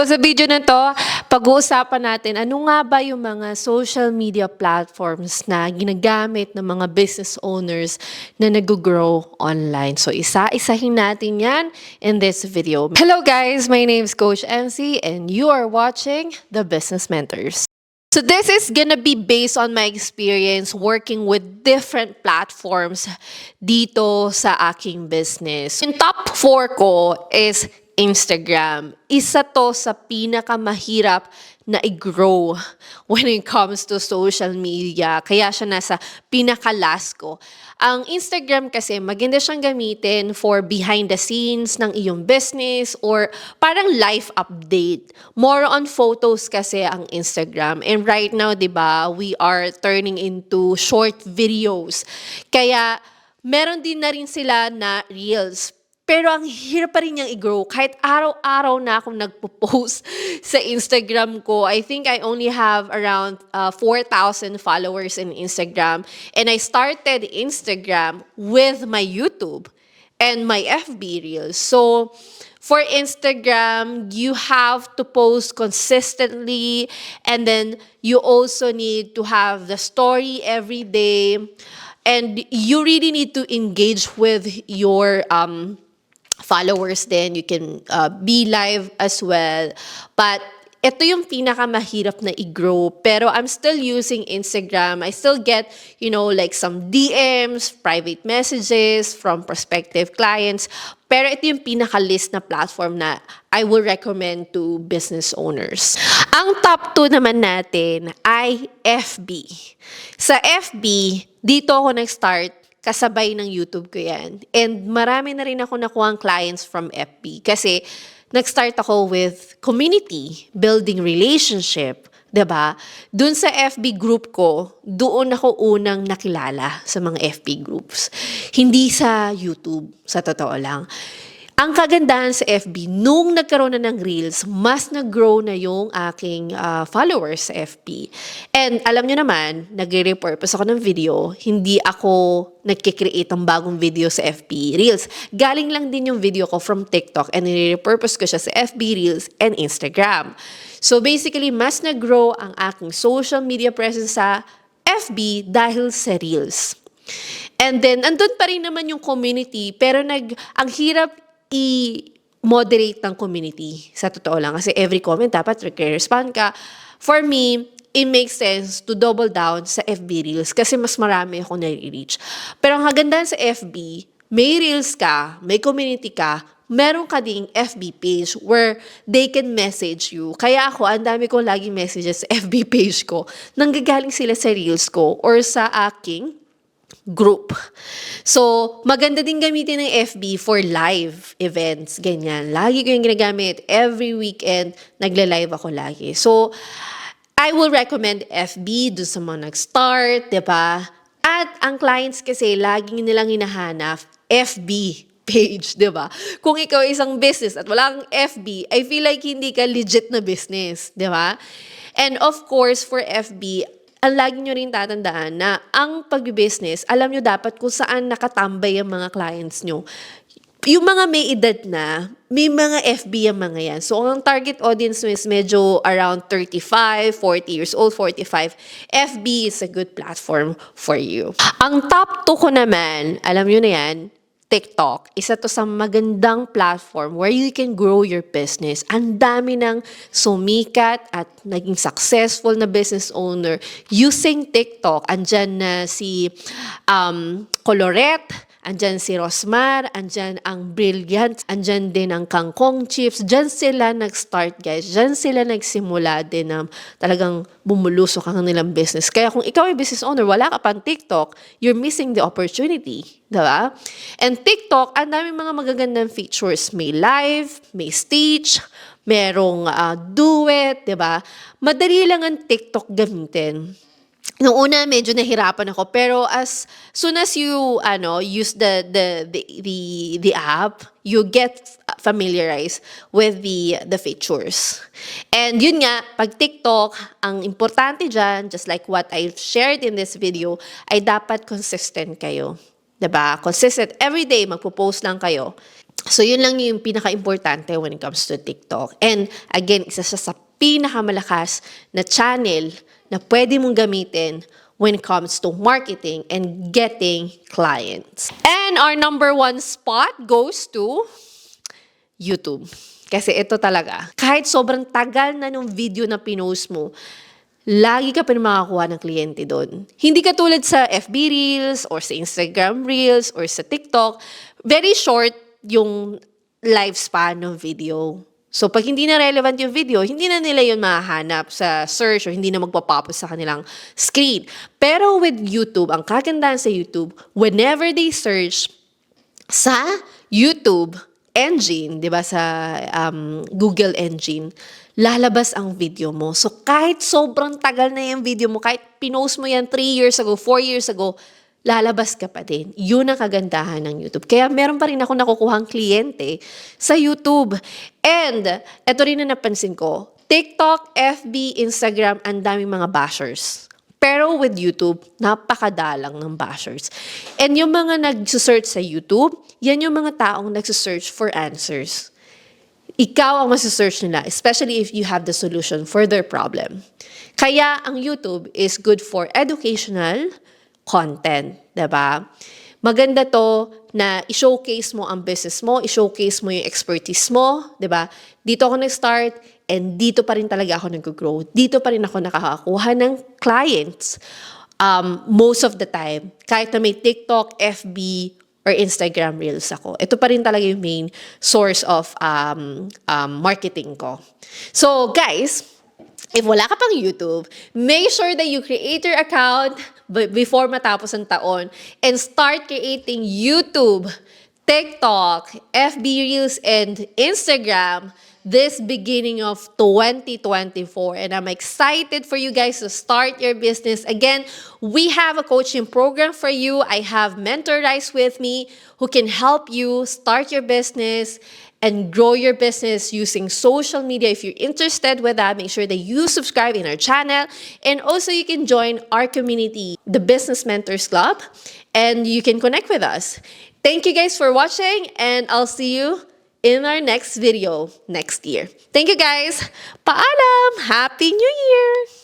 So sa video na to, pag-uusapan natin ano nga ba yung mga social media platforms na ginagamit ng mga business owners na nag-grow online. So isa-isahin natin yan in this video. Hello guys, my name is Coach MC and you are watching The Business Mentors. So this is gonna be based on my experience working with different platforms dito sa aking business. Yung top 4 ko is Instagram. Isa to sa pinakamahirap na i-grow when it comes to social media. Kaya siya nasa pinaka-last ko. Ang Instagram kasi maganda siyang gamitin for behind the scenes ng iyong business or parang life update. More on photos kasi ang Instagram. And right now, 'di ba, we are turning into short videos. Kaya meron din na rin sila na reels. Pero ang hirap pa rin niyang i-grow. Kahit araw-araw na akong nagpo-post sa Instagram ko. I think I only have around 4,000 followers in Instagram. And I started Instagram with my YouTube and my FB Reels. So, for Instagram, you have to post consistently. And then, you also need to have the story every day. And you really need to engage with your followers then. You can be live as well. But ito yung pinakamahirap na i-grow. Pero I'm still using Instagram. I still get, like some DMs, private messages from prospective clients. Pero ito yung pinaka-list na platform na I will recommend to business owners. Ang top 2 naman natin ay FB. Sa FB, dito ako nag-start. Kasabay ng YouTube ko yan. And marami na rin ako nakuha clients from FB. Kasi nag-start ako with community, building relationship. 'Di ba? Doon sa FB group ko, doon ako unang nakilala sa mga FB groups. Hindi sa YouTube, sa totoo lang. Ang kagandahan sa FB, nung nagkaroon na ng Reels, mas nag-grow na yung aking followers sa FB. And alam nyo naman, nagre-repurpose ako ng video, hindi ako nagkikreate ng bagong video sa FB Reels. Galing lang din yung video ko from TikTok and nire-repurpose ko siya sa FB Reels and Instagram. So basically, mas nag-grow ang aking social media presence sa FB dahil sa Reels. And then, andun pa rin naman yung community, pero ang hirap i-moderate ng community. Sa totoo lang. Kasi every comment dapat respond ka. For me, it makes sense to double down sa FB Reels kasi mas marami ako nare-reach. Pero ang kagandahan sa FB, may Reels ka, may community ka, meron ka ding FB page where they can message you. Kaya ako, ang dami kong laging messages sa FB page ko. Nanggagaling sila sa Reels ko or sa aking group. So, maganda din gamitin ng FB for live events, ganyan. Lagi ko yung ginagamit. Every weekend, nagla-live ako lagi. So, I will recommend FB dun sa mga nag-start, diba? At ang clients kasi, laging nilang hinahanap FB page, diba? Kung ikaw isang business at wala kang FB, I feel like hindi ka legit na business, diba? And of course, for FB, ang lagi nyo rin tatandaan na ang pag-business, alam nyo dapat kung saan nakatambay ang mga clients nyo. Yung mga may edad na, may mga FB ang mga yan. So, ang target audience is medyo around 35, 40 years old, 45. FB is a good platform for you. Ang top 2 ko naman, alam nyo na yan, TikTok, isa to sa magandang platform where you can grow your business. Ang dami ng sumikat at naging successful na business owner using TikTok. Andyan na si Colorette, andyan si Rosmar, andyan ang Brilliant, andyan din ang Kangkong Chips. Diyan sila nag-start, guys. Diyan sila nagsimula din na talagang bumulusok ang nilang business. Kaya kung ikaw ay business owner, wala ka pang TikTok, you're missing the opportunity. Diba? And TikTok, ang daming mga magagandang features. May live, may stage, merong duet, diba? Madali lang ang TikTok gamitin. Noong una medyo nahirapan ako, pero as soon as you use the app, you get familiarized with the features. And yun nga, pag TikTok, ang importante dyan, just like what I've shared in this video, ay dapat consistent kayo. 'Di ba? Consistent every day magpo-post lang kayo. So, yun lang yung pinaka-importante when it comes to TikTok. And again, isa siya sa pinakamalakas na channel na pwede mong gamitin when it comes to marketing and getting clients. And our number one spot goes to YouTube. Kasi ito talaga, kahit sobrang tagal na nung video na pinost mo, lagi ka pa rin makakuha ng kliyente doon. Hindi katulad sa FB Reels or sa Instagram Reels or sa TikTok, very short yung lifespan ng video. So, pag hindi na relevant yung video, hindi na nila yun mahanap sa search or hindi na magpapapos sa kanilang screen. Pero with YouTube, ang kagandahan sa YouTube, whenever they search sa YouTube engine, di ba, sa Google engine, lalabas ang video mo. So, kahit sobrang tagal na yung video mo, kahit pinost mo yan 3 years ago, 4 years ago, lalabas ka pa din. Yun ang kagandahan ng YouTube. Kaya meron pa rin ako nakukuhang kliyente sa YouTube. And, eto rin na napansin ko, TikTok, FB, Instagram, ang daming mga bashers. Pero with YouTube, napakadalang ng bashers. And yung mga nagsusearch sa YouTube, yan yung mga taong nagsusearch for answers. Ikaw ang masusearch nila, especially if you have the solution for their problem. Kaya ang YouTube is good for educational content, diba? Maganda to na i-showcase mo ang business mo, i-showcase mo yung expertise mo, diba? Dito ako nag-start and dito pa rin talaga ako nag-grow. Dito pa rin ako nakakakuha ng clients most of the time. Kahit na may TikTok, FB, or Instagram Reels ako. Ito pa rin talaga yung main source of marketing ko. So, guys, if wala ka pang YouTube, make sure that you create your account before matapos ang taon and start creating YouTube, TikTok, FB Reels, and Instagram this beginning of 2024. And I'm excited for you guys to start your business. Again, we have a coaching program for you. I have Mentor Rise with me who can help you start your business and grow your business using social media. If you're interested with that, make sure that you subscribe in our channel. And also you can join our community, the Business Mentors Club, and you can connect with us. Thank you guys for watching, and I'll see you in our next video next year. Thank you guys. Paalam! Happy New Year!